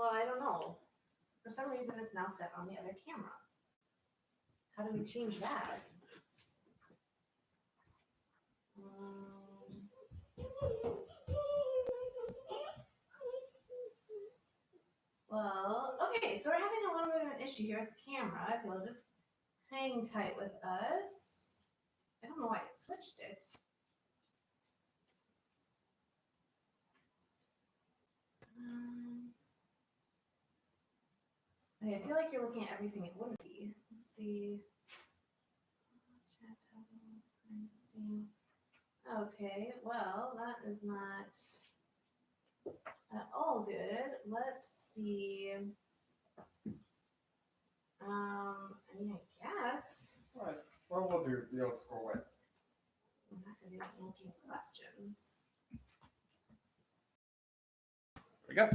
Well, I don't know. For some reason, it's now set on the other camera. How do we change that? Well, okay, so we're having a little bit of an issue here with the camera. If you'll just hang tight with us. I don't know why it switched it. Okay, I feel like you're looking at everything it wouldn't be. Let's see. Okay, well, that is not at all good. Let's see. I mean, I guess. What? Well, we'll do the old school way. I'm not going to be answering questions. There we go.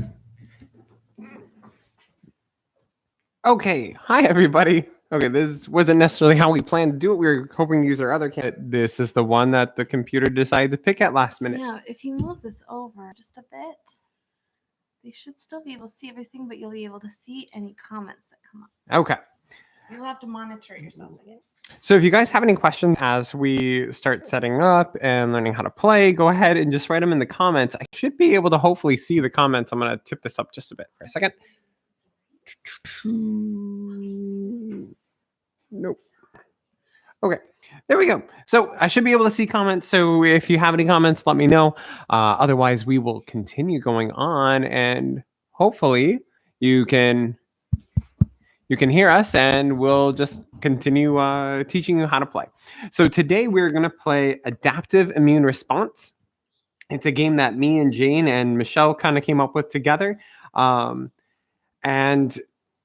Okay, hi everybody. Okay, this wasn't necessarily how we planned to do it. We were hoping to use our other camera. This is the one that the computer decided to pick at last minute. Yeah, if you move this over just a bit, they should still be able to see everything, but you'll be able to see any comments that come up. Okay. So you'll have to monitor yourself, I guess. So if you guys have any questions as we start setting up and learning how to play, go ahead and just write them in the comments. I should be able to hopefully see the comments. I'm going to tip this up just a bit for a second. Nope. Okay, there we go. So I should be able to see comments. So if you have any comments, let me know. Otherwise, we will continue going on, and hopefully you can hear us, and we'll just continue teaching you how to play. So today we're going to play Adaptive Immune Response. It's a game that me and Jane and Michelle kind of came up with together. And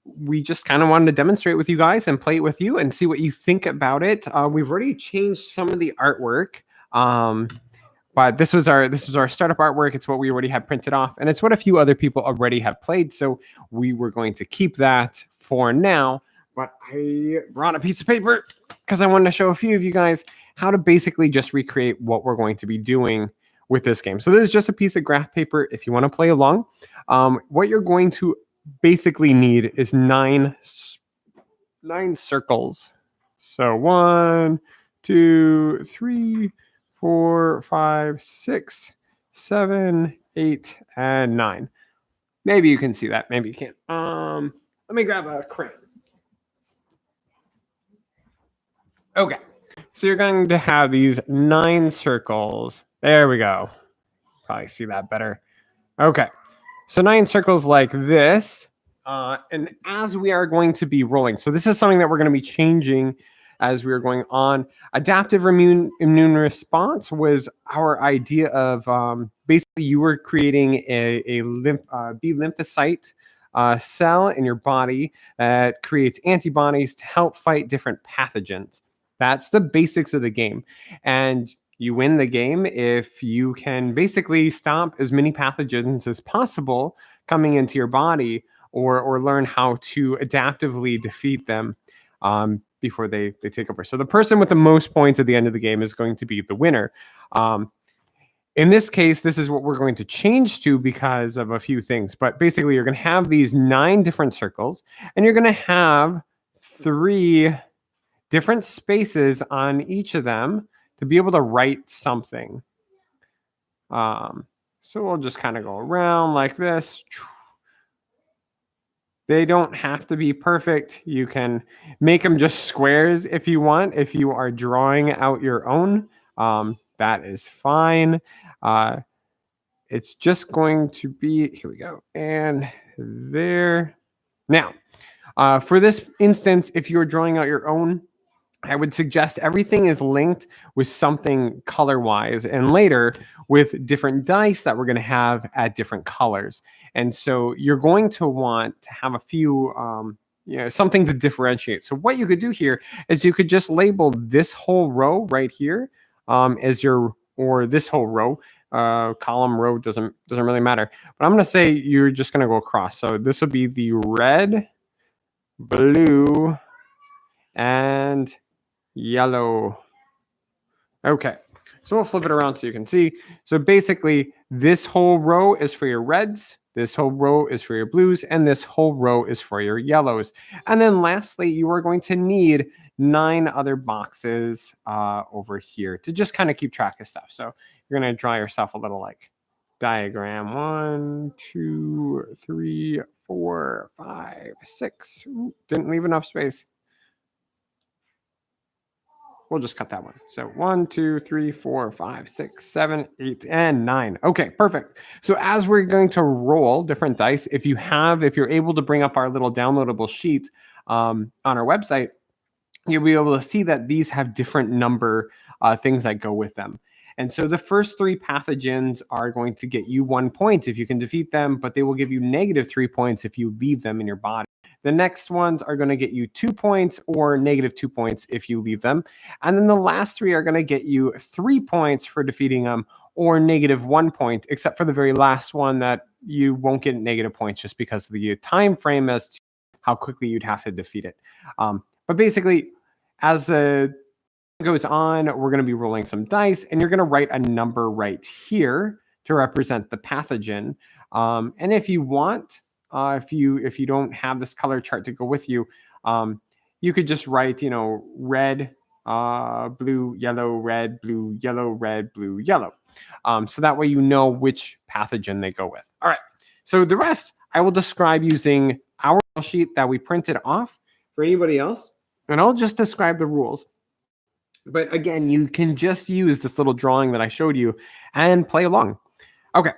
we just kind of wanted to demonstrate with you guys and play it with you and see what you think about it. We've already changed some of the artwork, but this was our startup artwork. It's what we already had printed off, and it's what a few other people already have played. So we were going to keep that for now. But I brought a piece of paper because I wanted to show a few of you guys how to basically just recreate what we're going to be doing with this game. So this is just a piece of graph paper if you want to play along. What you're going to basically need is nine circles. So 1, 2, 3, 4, 5, 6, 7, 8, and 9. Maybe you can see that. Maybe you can't. Let me grab a crayon. Okay. So you're going to have these 9 circles. There we go. Probably see that better. Okay. So 9 circles like this. And as we are going to be rolling, so this is something that we're going to be changing as we are going on. Adaptive immune response was our idea of basically you were creating a B lymphocyte cell in your body that creates antibodies to help fight different pathogens. That's the basics of the game. And you win the game if you can basically stop as many pathogens as possible coming into your body, or learn how to adaptively defeat them before they take over. So the person with the most points at the end of the game is going to be the winner. In this case, this is what we're going to change to because of a few things. But basically, you're going to have these 9 different circles, and you're going to have 3 different spaces on each of them to be able to write something. So we'll just kind of go around like this. They don't have to be perfect. You can make them just squares if you want. If you are drawing out your own, that is fine. It's just going to be, here we go, and there. Now, for this instance, if you're drawing out your own, I would suggest everything is linked with something color-wise, and later with different dice that we're going to have at different colors. And so you're going to want to have a few, something to differentiate. So what you could do here is you could just label this whole row right here as your, or this whole row, column, row, doesn't really matter. But I'm going to say you're just going to go across. So this would be the red, blue, and yellow. Okay, so we'll flip it around so you can see. So basically, this whole row is for your reds, this whole row is for your blues, and this whole row is for your yellows. And then lastly, you are going to need 9 other boxes over here to just kind of keep track of stuff. So you're going to draw yourself a little like diagram. 1, 2, 3, 4, 5, 6. Ooh, didn't leave enough space. We'll just cut that one. So 1, 2, 3, 4, 5, 6, 7, 8, and 9. Okay, perfect. So as we're going to roll different dice, if you're able to bring up our little downloadable sheet on our website, you'll be able to see that these have different number things that go with them. And so the first 3 pathogens are going to get you 1 point if you can defeat them, but they will give you -3 points if you leave them in your body. The next ones are going to get you 2 points or -2 points if you leave them. And then the last 3 are going to get you 3 points for defeating them or -1 point, except for the very last one that you won't get negative points just because of the time frame as to how quickly you'd have to defeat it. But basically, as the goes on, we're going to be rolling some dice, and you're going to write a number right here to represent the pathogen. And if you want, if you don't have this color chart to go with you, you could just write, red, blue, yellow, red, blue, yellow, red, blue, yellow. So that way you know which pathogen they go with. All right. So the rest I will describe using our sheet that we printed off for anybody else, and I'll just describe the rules. But again, you can just use this little drawing that I showed you and play along. Okay.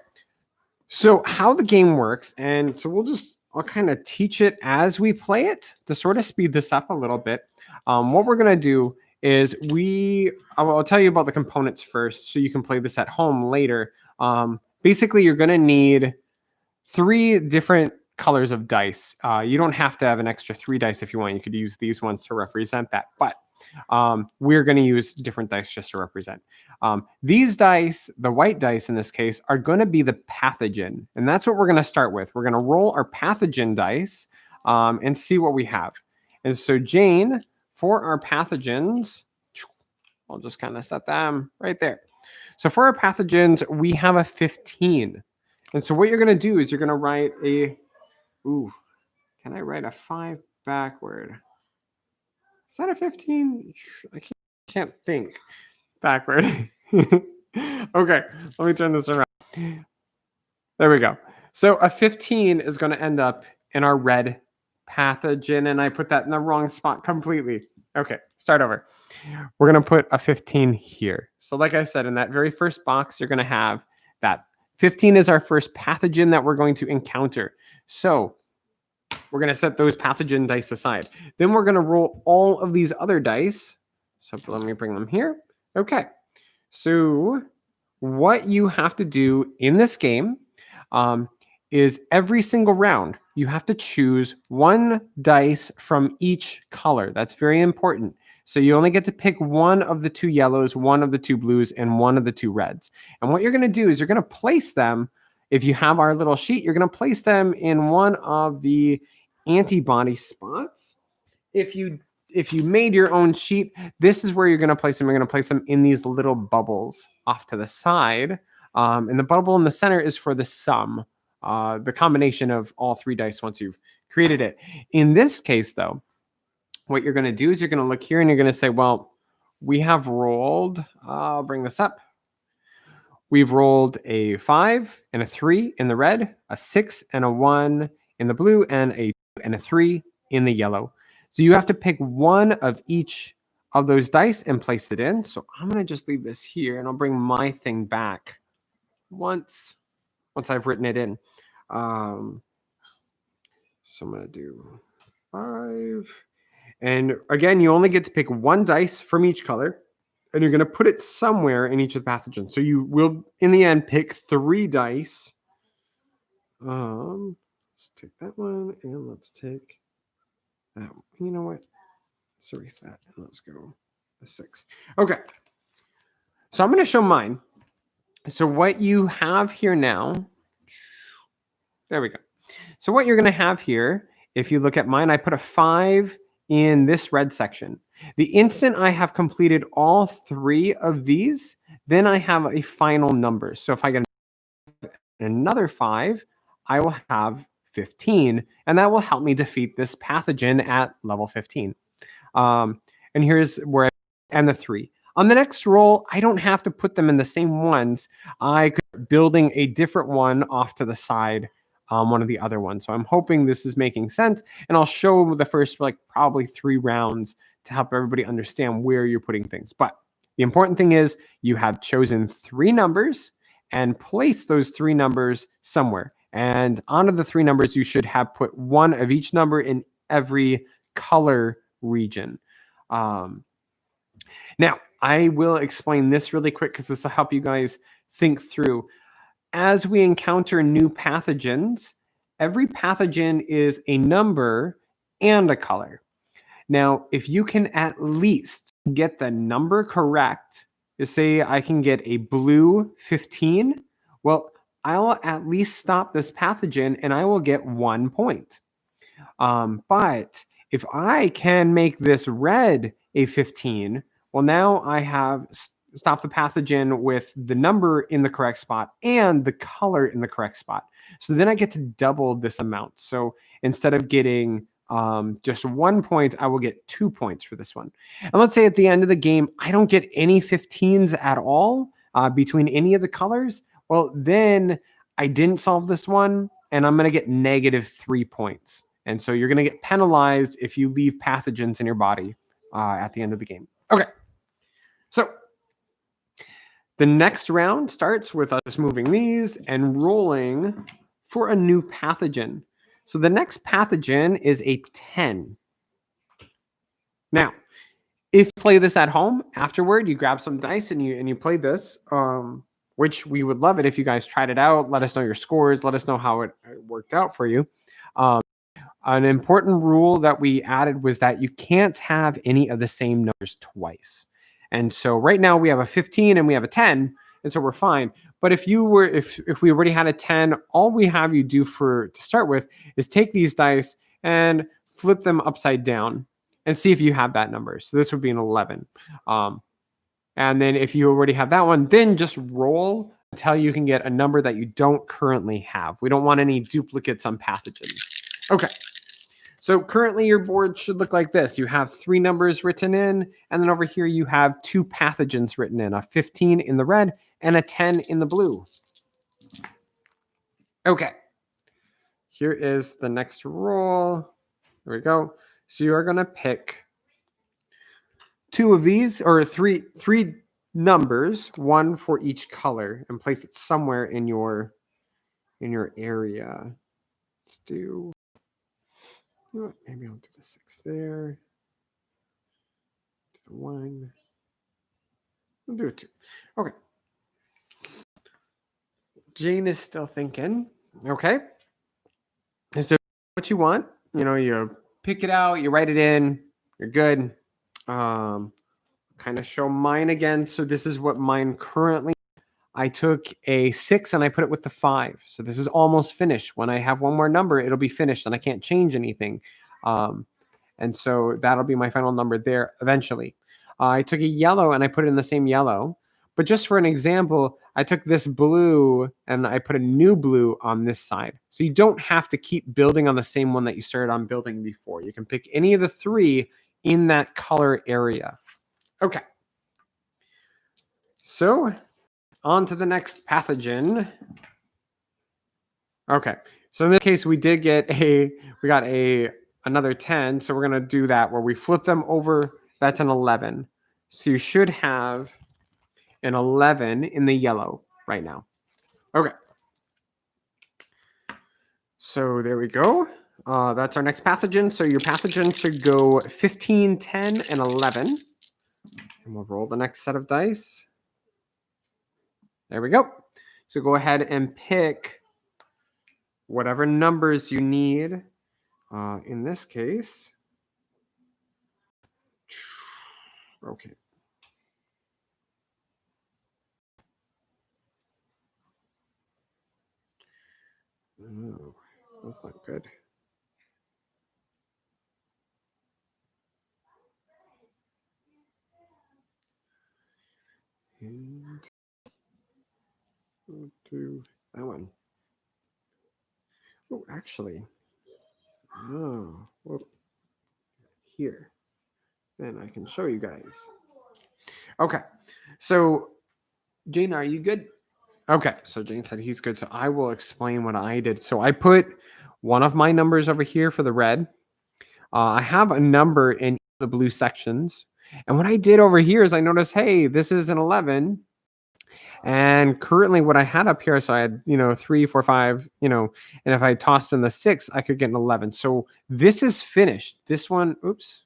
So how the game works, and so I'll kind of teach it as we play it to sort of speed this up a little bit. What we're going to do is I'll tell you about the components first so you can play this at home later. Basically, you're going to need 3 different colors of dice. You don't have to have an extra 3 dice if you want. You could use these ones to represent that, but we're going to use different dice just to represent. These dice, the white dice in this case, are going to be the pathogen. And that's what we're going to start with. We're going to roll our pathogen dice and see what we have. And so Jane, for our pathogens, I'll just kind of set them right there. So for our pathogens, we have a 15. And so what you're going to do is you're going to write can I write a 5 backward? Is that a 15? I can't think backward. Okay, let me turn this around. There we go. So a 15 is going to end up in our red pathogen, and I put that in the wrong spot completely. Okay, start over. We're going to put a 15 here. So like I said, in that very first box, you're going to have that 15 is our first pathogen that we're going to encounter. So we're going to set those pathogen dice aside. Then we're going to roll all of these other dice. So let me bring them here. Okay. So what you have to do in this game is every single round, you have to choose 1 dice from each color. That's very important. So you only get to pick 1 of the 2 yellows, 1 of the 2 blues, and 1 of the 2 reds. And what you're going to do is you're going to place them, if you have our little sheet, you're going to place them in one of the antibody spots. If you made your own sheet, this is where you're going to place them. You're going to place them in these little bubbles off to the side. And the bubble in the center is for the sum, the combination of all 3 dice once you've created it. In this case, though, what you're going to do is you're going to look here and you're going to say, well, we have rolled, I'll bring this up. We've rolled a 5 and a 3 in the red, a 6 and a 1 in the blue, and a 2 and a 3 in the yellow. So you have to pick 1 of each of those dice and place it in. So I'm going to just leave this here, and I'll bring my thing back once I've written it in. So I'm going to do 5. And again, you only get to pick 1 dice from each color, and you're going to put it somewhere in each of the pathogens. So you will, in the end, pick 3 dice. Let's take that one, and let's take that one. You know what? Let's erase that, and let's go the 6. Okay. So I'm going to show mine. So what you have here now, there we go. So what you're going to have here, if you look at mine, I put a 5 in this red section. The instant I have completed all 3 of these, then I have a final number. So if I get another 5, I will have 15, and that will help me defeat this pathogen at level 15. And here's where I end the 3. On the next roll, I don't have to put them in the same ones. I could be building a different one off to the side, one of the other ones. So I'm hoping this is making sense, and I'll show the first probably 3 rounds to help everybody understand where you're putting things. But the important thing is you have chosen 3 numbers and place those 3 numbers somewhere. And onto the 3 numbers, you should have put one of each number in every color region. Now, I will explain this really quick because this will help you guys think through. As we encounter new pathogens, every pathogen is a number and a color. Now, if you can at least get the number correct, say I can get a blue 15, well, I'll at least stop this pathogen and I will get 1 point. But if I can make this red a 15, well, now I have stopped the pathogen with the number in the correct spot and the color in the correct spot. So then I get to double this amount. So instead of getting just 1 point, I will get 2 points for this one. And let's say at the end of the game, I don't get any 15s at all between any of the colors. Well, then I didn't solve this one, and I'm going to get -3 points. And so you're going to get penalized if you leave pathogens in your body at the end of the game. Okay. So the next round starts with us moving these and rolling for a new pathogen. So the next pathogen is a 10. Now, if you play this at home afterward, you grab some dice and you play this, which we would love it if you guys tried it out. Let us know your scores. Let us know how it worked out for you. An important rule that we added was that you can't have any of the same numbers twice. And so right now we have a 15 and we have a 10, and so we're fine. But if we already had a 10, all we have you do to start with is take these dice and flip them upside down and see if you have that number. So this would be an 11. And then if you already have that one, then just roll until you can get a number that you don't currently have. We don't want any duplicates on pathogens. Okay. So currently your board should look like this. You have 3 numbers written in, and then over here you have 2 pathogens written in, a 15 in the red and a 10 in the blue. Okay. Here is the next roll. There we go. So you are going to pick 2 of these, or three numbers, 1 for each color, and place it somewhere in your area. Let's do, maybe I'll do the 6 there. Do the 1. We'll do a 2. Okay. Jane is still thinking. Okay. And so what you want, you pick it out, you write it in, you're good. Kind of show mine again. So this is what mine currently. I took a 6 and I put it with the 5. So this is almost finished. When I have one more number, it'll be finished and I can't change anything. And so that'll be my final number there eventually. I took a yellow and I put it in the same yellow. But just for an example, I took this blue and I put a new blue on this side. So you don't have to keep building on the same one that you started on building before. You can pick any of the 3 in that color area. Okay. So on to the next pathogen. Okay. So in this case, we got another 10. So we're going to do that where we flip them over. That's an 11. So you should have an 11 in the yellow right now. Okay. So there we go. That's our next pathogen. So your pathogen should go 15, 10, and 11. And we'll roll the next set of dice. There we go. So go ahead and pick whatever numbers you need. In this case, okay. Oh, that's not good. And we'll do that one. Oh, actually, oh, well, here. Then I can show you guys. Okay, so Jane, are you good? Okay, so Jane said he's good. So I will explain what I did. So I put one of my numbers over here for the red. I have a number in the blue sections. And what I did over here is I noticed, hey, this is an 11. And currently what I had up here, so I had, 3, 4, 5, and if I tossed in the 6, I could get an 11. So this is finished. This one, oops.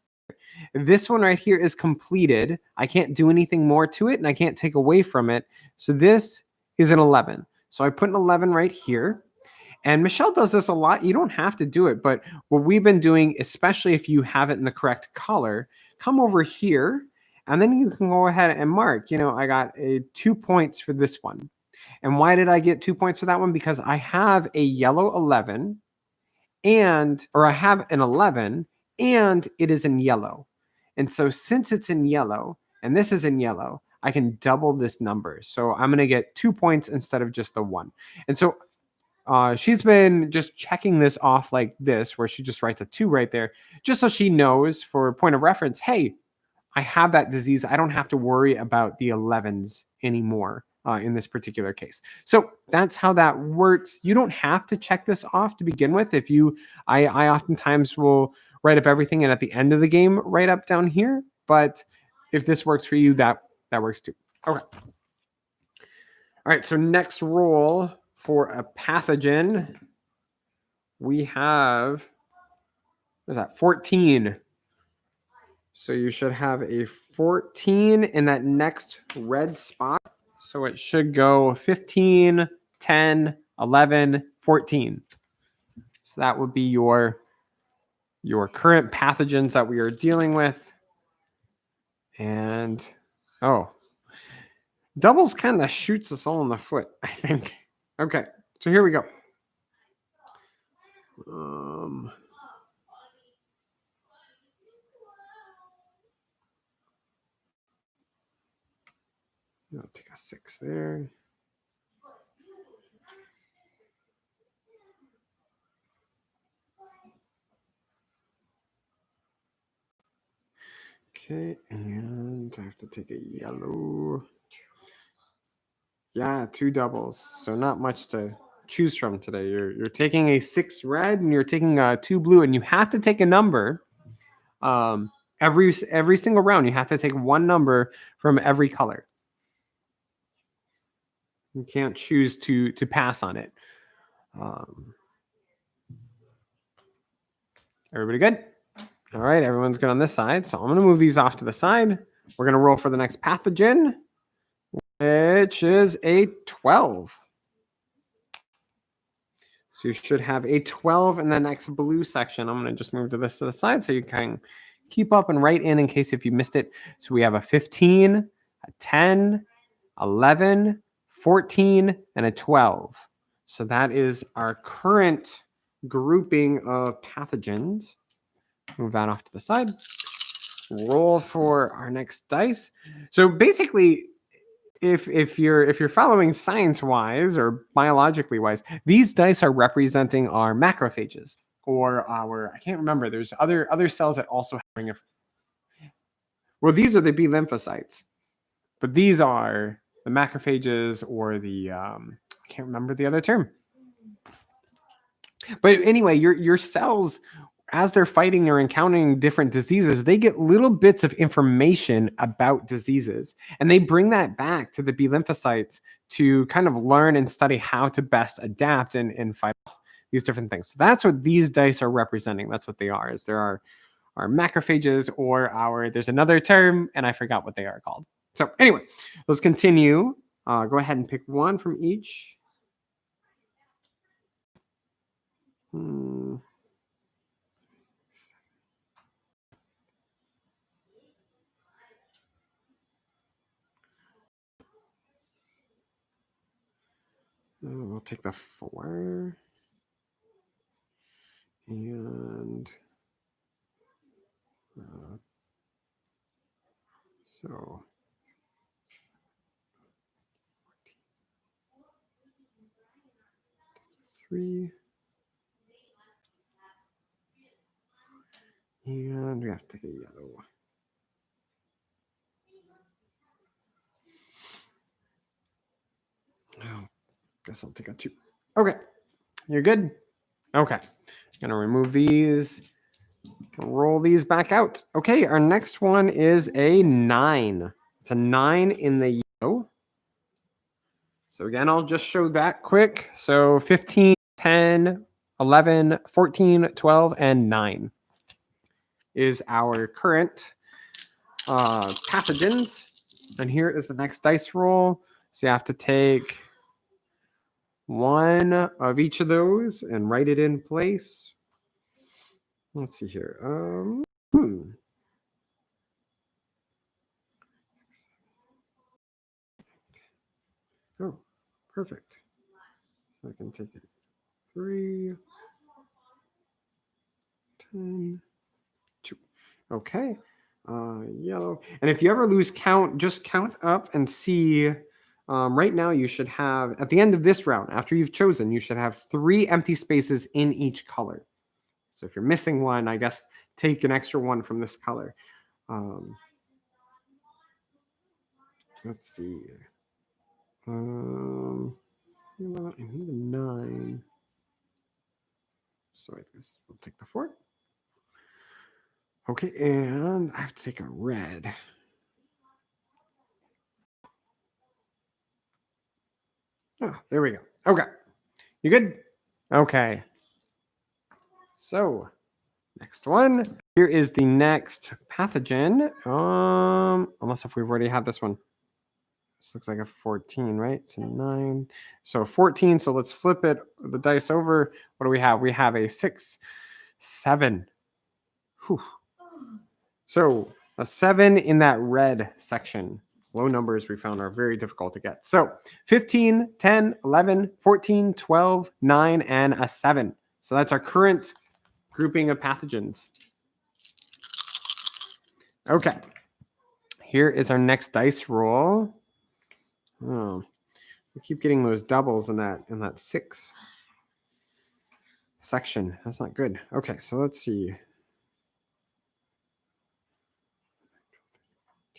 This one right here is completed. I can't do anything more to it and I can't take away from it. So this is an 11. So I put an 11 right here. And Michelle does this a lot. You don't have to do it, but what we've been doing, especially if you have it in the correct color, come over here and then you can go ahead and mark. I got 2 points for this one. And why did I get 2 points for that one? Because I have a yellow 11 or I have an 11 and it is in yellow. And so since it's in yellow and this is in yellow, I can double this number. So I'm going to get 2 points instead of just the 1. And so she's been just checking this off like this, where she just writes a 2 right there, just so she knows for point of reference, hey, I have that disease. I don't have to worry about the 11s anymore in this particular case. So that's how that works. You don't have to check this off to begin with. I oftentimes will write up everything and at the end of the game, write up down here. But if this works for you, that works too. Okay. All right. So next roll for a pathogen, we have, what is that, 14. So you should have a 14 in that next red spot. So it should go 15, 10, 11, 14. So that would be your current pathogens that we are dealing with. And, doubles kind of shoots us all in the foot, I think. Okay, so here we go. I'll take a 6 there. Okay, and I have to take a yellow. Yeah, 2 doubles. So not much to choose from today. You're taking a 6 red and you're taking a 2 blue, and you have to take a number. Every single round, you have to take one number from every color. You can't choose to pass on it. Everybody good? All right, everyone's good on this side. So I'm going to move these off to the side. We're going to roll for the next pathogen, which is a 12. So you should have a 12 in the next blue section. I'm going to just move this to the side so you can keep up and write in case if you missed it. So we have a 15, a 10, 11, 14, and a 12. So that is our current grouping of pathogens. Move that off to the side. Roll for our next dice. So basically, if you're following science wise or biologically wise, these dice are representing our macrophages or our, I can't remember, there's other cells that also have, well, these are the B lymphocytes, but these are the macrophages or the I can't remember the other term. But anyway, your cells, as they're fighting or encountering different diseases, they get little bits of information about diseases, and they bring that back to the B lymphocytes to kind of learn and study how to best adapt and fight off these different things. So that's what these dice are representing. That's what they are. Is there are our macrophages or there's another term and I forgot what they are called. So anyway, let's continue. Go ahead and pick one from each. We'll take the 4. And so 3. And we have to take a yellow. Oh, guess I'll take a 2. Okay. You're good? Okay. Gonna remove these. Roll these back out. Okay, our next one is a 9. It's a 9 in the yellow. So again, I'll just show that quick. So 15, 10, 11, 14, 12, and 9 is our current pathogens. And here is the next dice roll. So you have to take one of each of those and write it in place. Let's see here. Oh, perfect. So I can take it 3, 10, 2. Okay. Yellow. And if you ever lose count, just count up and see. Right now, you should have, at the end of this round, after you've chosen, you should have 3 empty spaces in each color. So if you're missing one, I guess take an extra one from this color. Let's see. I need a 9. So I guess we'll take the 4. Okay, and I have to take a red. Oh, there we go. Okay. You good? Okay. So, next one. Here is the next pathogen. Unless if we've already had this one. This looks like a 14, right? So 9. So 14. So let's flip it, the dice over. What do we have? We have a 6, 7. Whew. So a 7 in that red section. Low numbers we found are very difficult to get. So 15, 10, 11, 14, 12, 9, and a 7. So that's our current grouping of pathogens. Okay. Here is our next dice roll. Oh, we keep getting those doubles in that 6 section. That's not good. Okay, so let's see.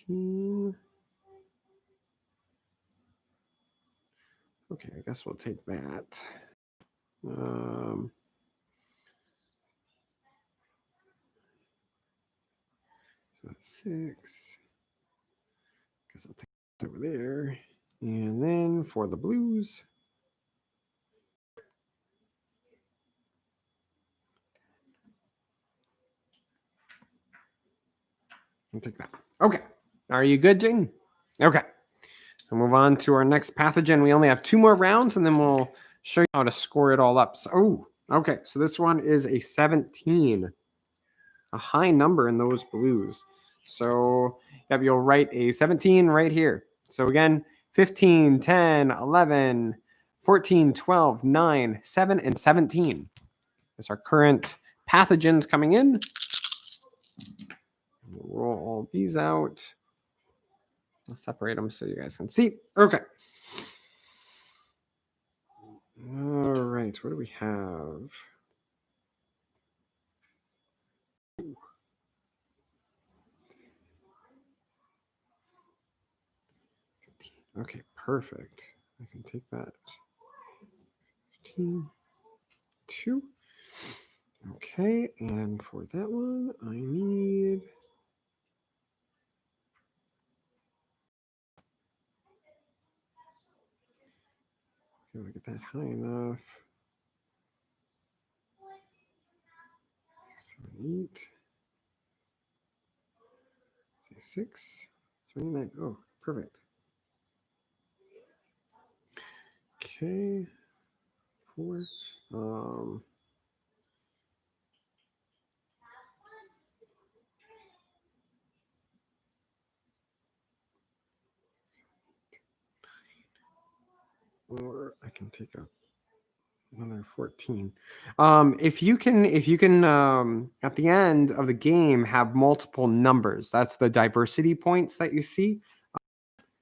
15. Okay, I guess we'll take that. 6. Guess I'll take it over there. And then for the blues. I'll take that. Okay. Are you good, Jane? Okay. We'll move on to our next pathogen. We only have 2 more rounds, and then we'll show you how to score it all up. So, okay. So this one is a 17. A high number in those blues. So yep, you'll write a 17 right here. So again, 15, 10, 11, 14, 12, 9, 7, and 17. That's our current pathogens coming in. We'll roll all these out. I'll separate them so you guys can see. Okay. All right. What do we have? Okay, perfect. I can take that. 15, 2. Okay, and for that one, I need. Can we get that high enough? 7, 8. 6, 29. Oh, perfect. Okay. 4. Or I can take another 14. If you can at the end of the game have multiple numbers, that's the diversity points that you see.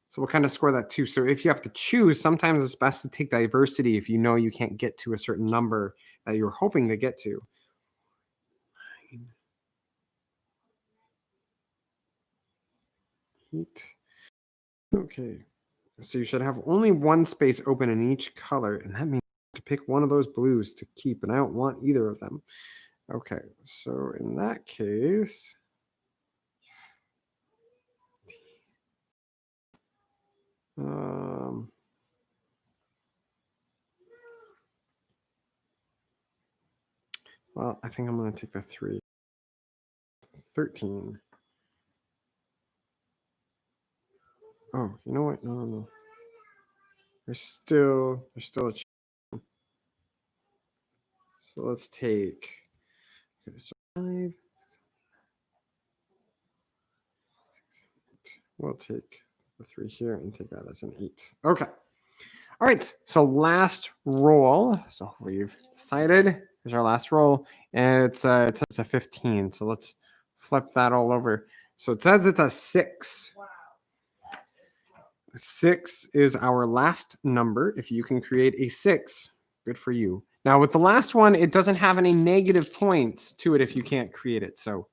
So we'll kind of score that too. So if you have to choose, sometimes it's best to take diversity if you know you can't get to a certain number that you're hoping to get to. 8. Okay. So you should have only one space open in each color, and that means to pick one of those blues to keep, and I don't want either of them. Okay, so in that case, well, I think I'm going to take the 3. 13. Oh, you know what? No. There's still a chance. So let's take, okay, so 5. We'll take the 3 here and take that as an 8. Okay. All right. So last roll. So we've decided. Here's our last roll, and it's a 15. So let's flip that all over. So it says it's a 6. Wow. 6 is our last number. If you can create a 6, good for you. Now with the last one, it doesn't have any negative points to it if you can't create it. So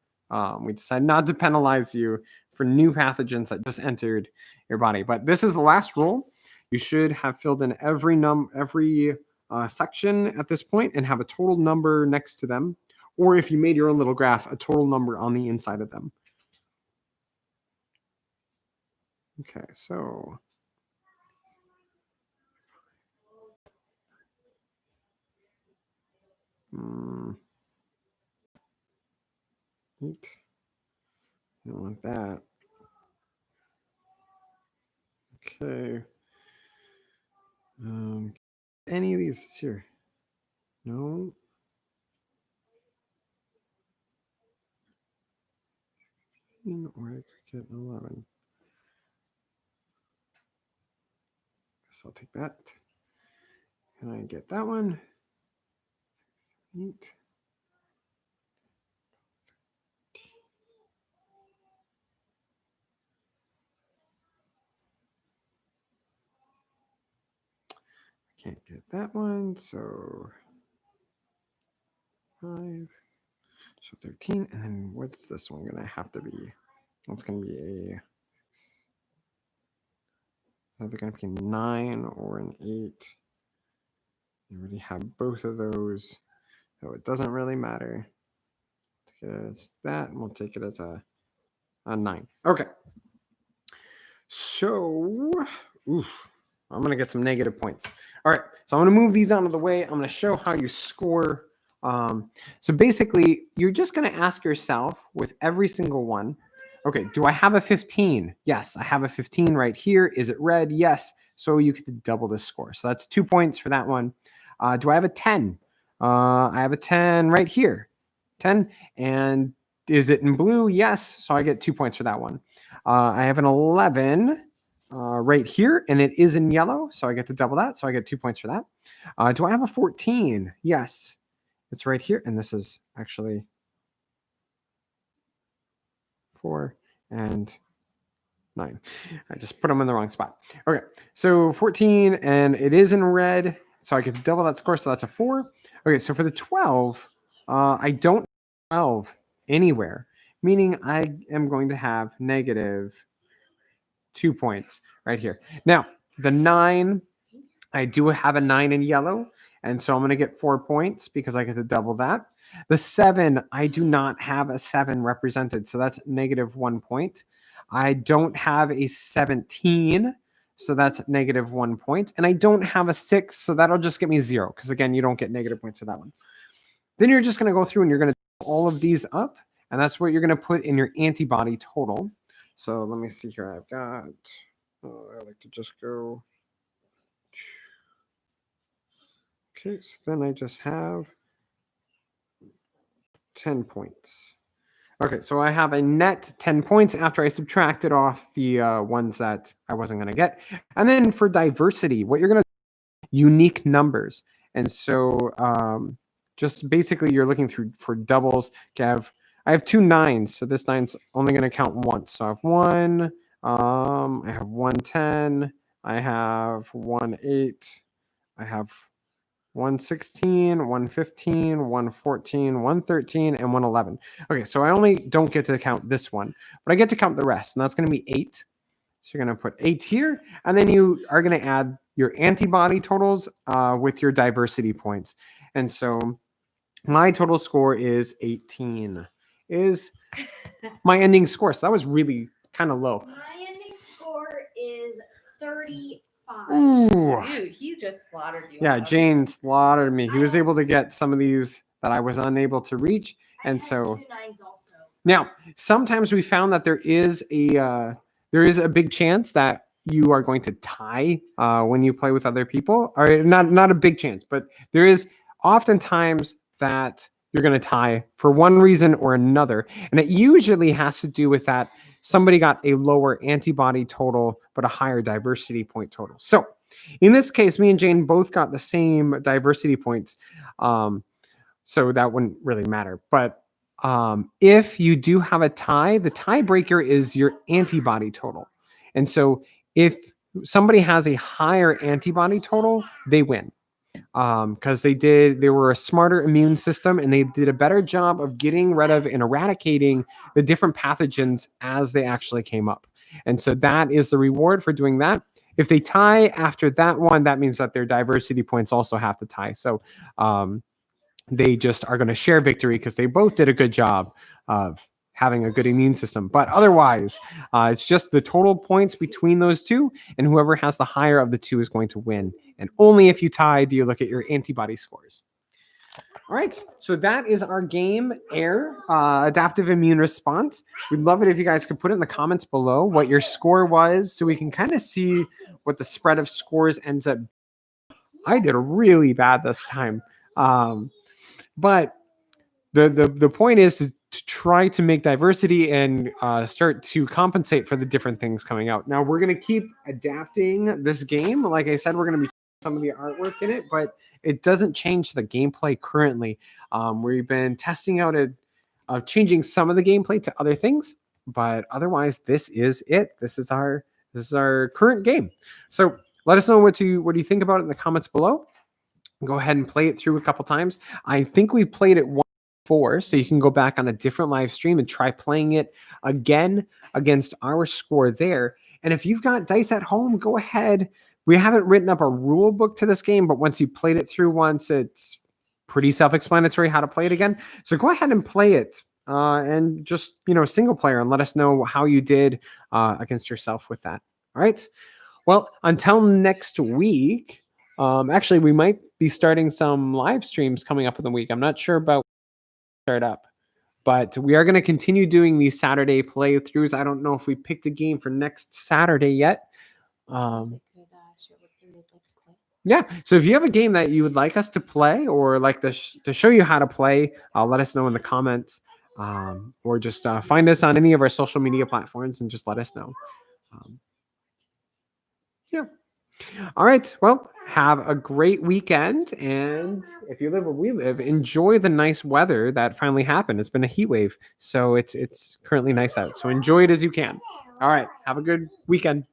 we decided not to penalize you for new pathogens that just entered your body. But this is the last roll. You should have filled in every section at this point and have a total number next to them. Or if you made your own little graph, a total number on the inside of them. Okay, so eight. I don't want that. Okay. Any of these here? No. Or I could get 11. Guess I'll take that. Can I get that one? 8. Can't get that one, so 5. So 13, and then what's this one gonna have to be? It's gonna be a either gonna be a 9 or an 8. You already have both of those, so it doesn't really matter. Take it as that, and we'll take it as a 9. Okay. So, I'm going to get some negative points. All right. So I'm going to move these out of the way. I'm going to show how you score. So basically, you're just going to ask yourself with every single one, okay, do I have a 15? Yes, I have a 15 right here. Is it red? Yes. So you could double this score. So that's 2 points for that one. Do I have a 10? I have a 10 right here. 10. And is it in blue? Yes. So I get 2 points for that one. I have an 11 right here, and it is in yellow. So I get to double that. So I get 2 points for that. Do I have a 14? Yes. It's right here. And this is actually 4 and 9. I just put them in the wrong spot. Okay. So 14, and it is in red. So I get to double that score. So that's a 4. Okay. So for the 12, I don't have 12 anywhere, meaning I am going to have negative 2 points right here. Now, the 9, I do have a 9 in yellow, and so I'm going to get 4 points because I get to double that. The 7, I do not have a 7 represented, so that's negative 1 point. I don't have a 17, so that's negative 1 point. And I don't have a 6, so that'll just get me 0, because again, you don't get negative points for that one. Then you're just going to go through and you're going to all of these up, and that's what you're going to put in your antibody total. So let me see here. I've got, I like to just go. Okay, so then I just have 10 points. Okay, so I have a net 10 points after I subtracted off the ones that I wasn't going to get. And then for diversity, what you're going to unique numbers. And so just basically you're looking through for doubles. Okay, I have 2 9s, so this 9's only going to count once. So I have 1, I have 1 10, I have 1 8, I have 1 16, 1 15, 1 14, 1 13, and 1 11. Okay, so I only don't get to count this one, but I get to count the rest, and that's going to be 8. So you're going to put 8 here, and then you are going to add your antibody totals with your diversity points. And so my total score is 18. Is my ending score. So that was really kind of low. My ending score is 35. Ooh. Dude, he just slaughtered you. Yeah, out. Jane slaughtered me. He was able to get some of these that I was unable to reach. And I had so 2 9s also. now, sometimes we found that there is a big chance that you are going to tie when you play with other people, or not a big chance, but there is oftentimes that you're going to tie for one reason or another, and it usually has to do with that somebody got a lower antibody total but a higher diversity point total. So, in this case, me and Jane both got the same diversity points, so that wouldn't really matter, but if you do have a tie, the tiebreaker is your antibody total. And so if somebody has a higher antibody total, they win. Because they were a smarter immune system and they did a better job of getting rid of and eradicating the different pathogens as they actually came up. And so that is the reward for doing that. If they tie after that one, that means that their diversity points also have to tie. So they just are going to share victory because they both did a good job of having a good immune system. But otherwise, it's just the total points between those two, and whoever has the higher of the two is going to win. And only if you tie do you look at your antibody scores. All right, so that is our game, A.I.R, Adaptive Immune Response. We'd love it if you guys could put it in the comments below what your score was so we can kind of see what the spread of scores ends up. I did really bad this time. But the point is to try to make diversity and start to compensate for the different things coming out. Now we're going to keep adapting this game. Like I said, we're going to be some of the artwork in it, but it doesn't change the gameplay currently. We've been testing out of changing some of the gameplay to other things, but otherwise, this is it. This is our current game. So let us know what do you think about it in the comments below. Go ahead and play it through a couple times. I think we played it once before, so you can go back on a different live stream and try playing it again against our score there. And if you've got dice at home, go ahead. We haven't written up a rule book to this game, but once you played it through once, it's pretty self-explanatory how to play it again. So go ahead and play it and just, single player, and let us know how you did against yourself with that. All right. Well, until next week. Actually, we might be starting some live streams coming up in the week. I'm not sure about start up, but we are going to continue doing these Saturday playthroughs. I don't know if we picked a game for next Saturday yet. Yeah, so if you have a game that you would like us to play or like to show you how to play, let us know in the comments, or just find us on any of our social media platforms and just let us know. Yeah. All right. Well, have a great weekend. And if you live where we live, enjoy the nice weather that finally happened. It's been a heat wave. So it's currently nice out. So enjoy it as you can. All right. Have a good weekend.